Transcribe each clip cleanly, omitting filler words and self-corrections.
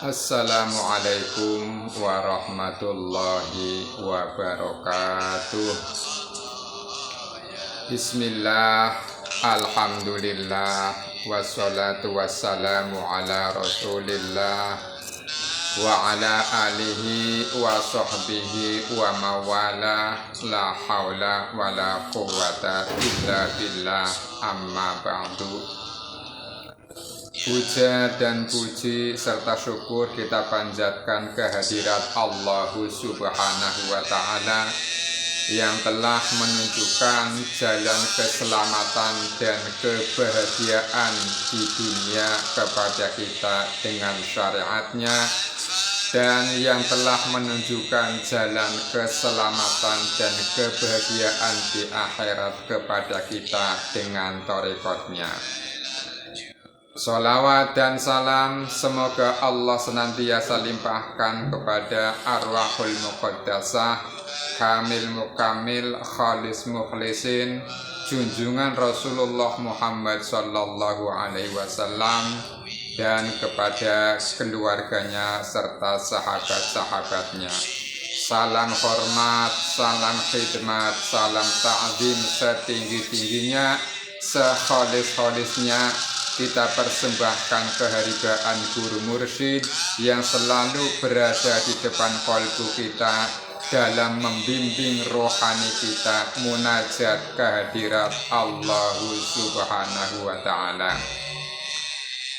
Assalamualaikum warahmatullahi wabarakatuh. Bismillah, alhamdulillah, wassalatu wassalamu ala rasulillah wa ala alihi wa sahbihi wa mawala, la hawla wa la quwwata illa billah, amma ba'du. Puja dan puji serta syukur kita panjatkan kehadirat Allah Subhanahu wa Ta'ala yang telah menunjukkan jalan keselamatan dan kebahagiaan di dunia kepada kita dengan syariatnya, dan yang telah menunjukkan jalan keselamatan dan kebahagiaan di akhirat kepada kita dengan thariqatnya. Sholawat dan salam semoga Allah senantiasa limpahkan kepada arwahul muqaddasah, kamil mukamil, khalis mukhlisin, junjungan Rasulullah Muhammad sallallahu alaihi wasallam, dan kepada keluarganya serta sahabat-sahabatnya. Salam hormat, salam khidmat, salam ta'zim setinggi-tingginya, sekhalis-khalisnya kita persembahkan keharibaan guru mursyid yang selalu berada di depan qalbu kita dalam membimbing rohani kita munajat kehadirat Allah Subhanahu wa Ta'ala.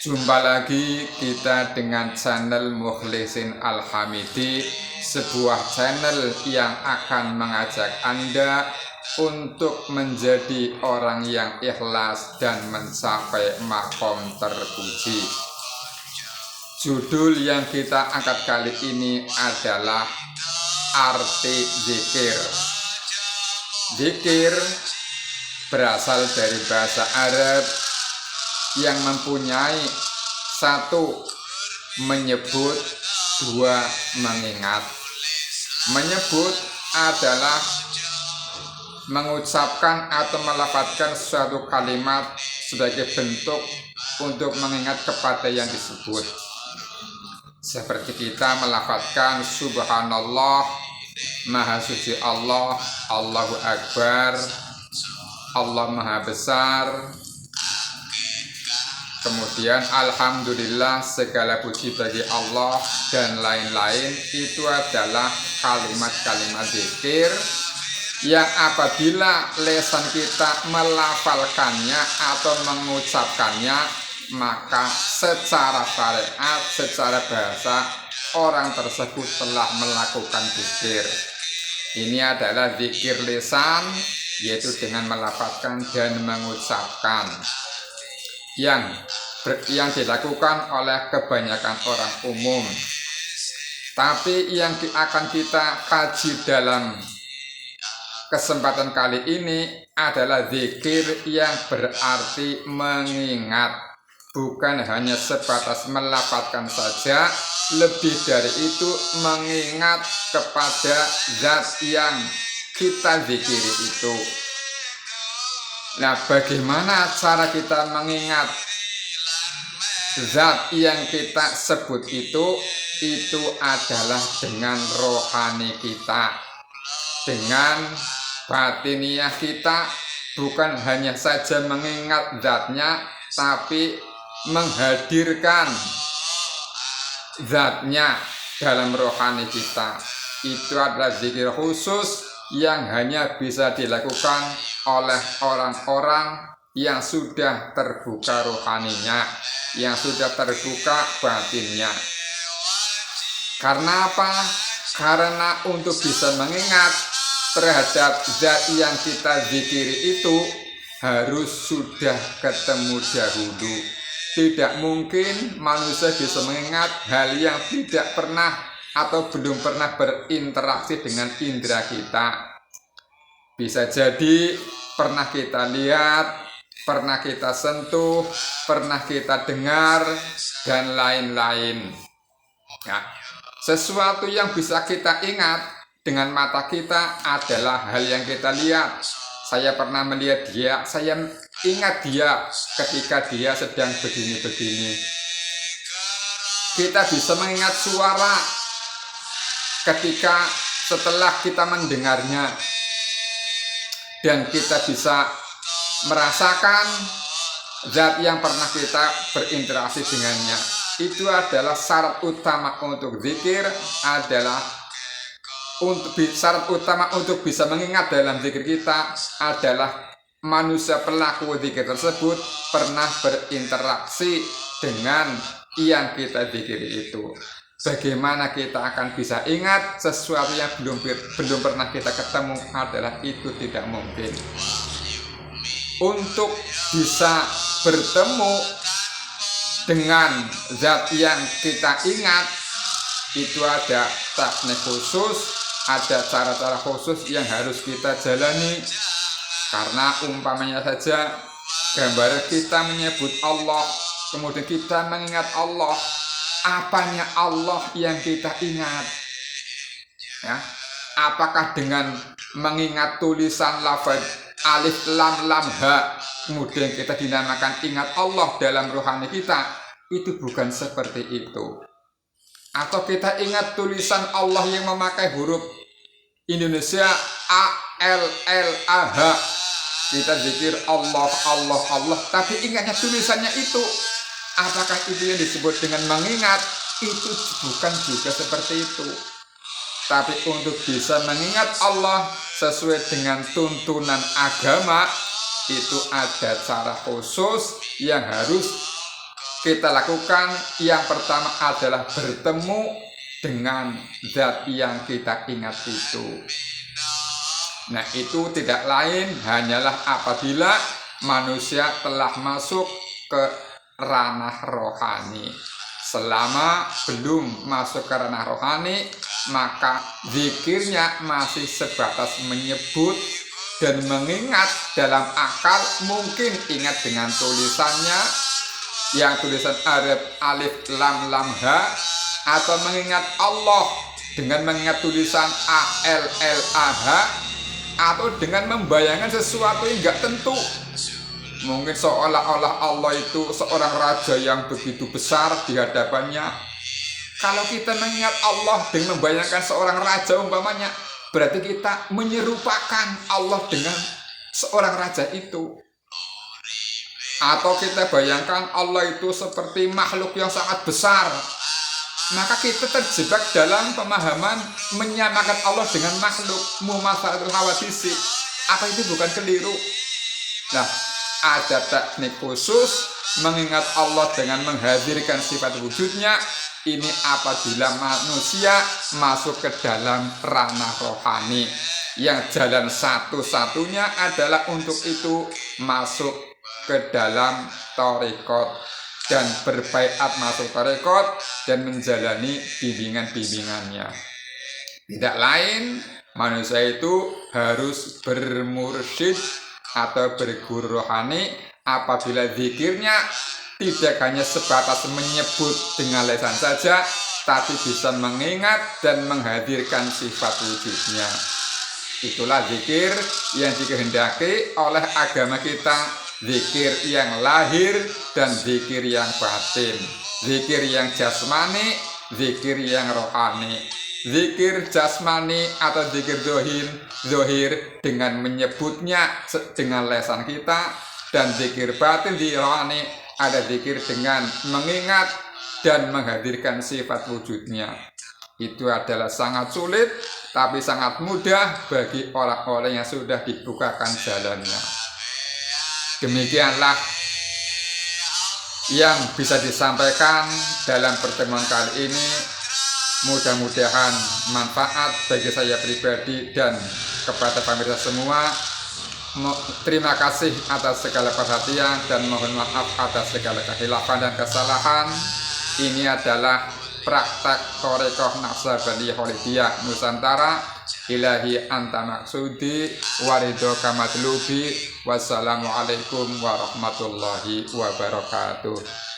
Jumpa lagi kita dengan channel Mukhlisin Al-Hamidi, sebuah channel yang akan mengajak Anda untuk menjadi orang yang ikhlas dan mencapai makom terpuji. Judul yang kita angkat kali ini adalah arti zikir. Zikir berasal dari bahasa Arab yang mempunyai satu menyebut, dua mengingat. Menyebut adalah mengucapkan atau melafadzkan suatu kalimat sebagai bentuk untuk mengingat kepada yang disebut. Seperti kita melafadzkan subhanallah, maha suci Allah, Allahu Akbar, Allah maha besar. Kemudian alhamdulillah, segala puji bagi Allah, dan lain-lain. Itu adalah kalimat-kalimat zikir yang apabila lisan kita melafalkannya atau mengucapkannya, maka secara syariat, secara bahasa, orang tersebut telah melakukan zikir. Ini adalah zikir lisan, yaitu dengan melafalkan dan mengucapkan, yang dilakukan oleh kebanyakan orang umum. Tapi yang akan kita kaji dalam kesempatan kali ini adalah zikir yang berarti mengingat, bukan hanya sebatas melafadzkan saja, lebih dari itu mengingat kepada zat yang kita zikiri itu. Nah, bagaimana cara kita mengingat zat yang kita sebut itu? Itu adalah dengan rohani kita, dengan batiniah kita, bukan hanya saja mengingat zatnya, tapi menghadirkan zatnya dalam rohani kita. Itu adalah zikir khusus yang hanya bisa dilakukan oleh orang-orang yang sudah terbuka rohaninya, yang sudah terbuka batinnya. Karena apa? Karena untuk bisa mengingat terhadap zat yang kita zikiri itu harus sudah ketemu dahulu. Tidak mungkin manusia bisa mengingat hal yang tidak pernah atau belum pernah berinteraksi dengan indera kita. Bisa jadi pernah kita lihat, pernah kita sentuh, pernah kita dengar, dan lain-lain. Nah, sesuatu yang bisa kita ingat dengan mata kita adalah hal yang kita lihat. Saya pernah melihat dia, saya ingat dia ketika dia sedang begini-begini. Kita bisa mengingat suara ketika setelah kita mendengarnya, dan kita bisa merasakan zat yang pernah kita berinteraksi dengannya. Itu adalah syarat utama untuk zikir, adalah syarat utama untuk bisa mengingat dalam zikir kita adalah manusia pelaku zikir tersebut pernah berinteraksi dengan yang kita zikiri itu. Bagaimana kita akan bisa ingat sesuatu yang belum pernah kita ketemu? Adalah itu tidak mungkin. Untuk bisa bertemu dengan zat yang kita ingat, itu ada teknik khusus, ada cara-cara khusus yang harus kita jalani. Karena umpamanya saja, gambar kita menyebut Allah, kemudian kita mengingat Allah, apanya Allah yang kita ingat? Ya, apakah dengan mengingat tulisan lafaz alif lam lam ha, kemudian kita dinamakan ingat Allah dalam rohani kita? Itu bukan seperti itu. Atau kita ingat tulisan Allah yang memakai huruf Indonesia A L L A H, kita zikir Allah Allah Allah, tapi ingatnya tulisannya itu. Apakah itu yang disebut dengan mengingat? Itu bukan juga seperti itu. Tapi untuk bisa mengingat Allah sesuai dengan tuntunan agama, itu ada cara khusus yang harus kita lakukan. Yang pertama adalah bertemu dengan zat yang kita ingat itu. Nah, itu tidak lain hanyalah apabila manusia telah masuk ke ranah rohani. Selama belum masuk ke ranah rohani, maka zikirnya masih sebatas menyebut dan mengingat dalam akal. Mungkin ingat dengan tulisannya, yang tulisan alif lam lam ha, atau mengingat Allah dengan mengingat tulisan A L L A H, atau dengan membayangkan sesuatu yang enggak tentu. Mungkin seolah-olah Allah itu seorang raja yang begitu besar di hadapannya. Kalau kita mengingat Allah dengan membayangkan seorang raja umpamanya, berarti kita menyerupakan Allah dengan seorang raja itu. Atau kita bayangkan Allah itu seperti makhluk yang sangat besar, maka kita terjebak dalam pemahaman menyamakan Allah dengan makhluk, mumatsalatul hawadisi. Apa itu bukan keliru? Nah, ada teknik khusus mengingat Allah dengan menghadirkan sifat wujudnya. Ini apabila manusia masuk ke dalam ranah rohani, yang jalan satu-satunya adalah untuk itu masuk ke dalam thariqat dan berbaiat masuk thariqat dan menjalani bimbingan-bimbingannya. Tidak lain, manusia itu harus bermursyid atau berguru rohani apabila zikirnya tidak hanya sebatas menyebut dengan lisan saja, tapi bisa mengingat dan menghadirkan sifat wujudnya. Itulah zikir yang dikehendaki oleh agama kita, zikir yang lahir dan zikir yang batin, zikir yang jasmani, zikir yang rohani. Zikir jasmani atau zikir zohir dengan menyebutnya dengan lisan kita, dan zikir batin di rohani ada zikir dengan mengingat dan menghadirkan sifat wujudnya. Itu adalah sangat sulit tapi sangat mudah bagi orang-orang yang sudah dibukakan jalannya. Demikianlah yang bisa disampaikan dalam pertemuan kali ini. Mudah-mudahan manfaat bagi saya pribadi dan kepada pemirsa semua. Terima kasih atas segala perhatian dan mohon maaf atas segala kehilafan dan kesalahan. Ini adalah praktek Thariqah Naqsabandiyah Khalidiyah Nusantara. Ilahi anta maksudi waridhoka matlubi. Wassalamualaikum warahmatullahi wabarakatuh.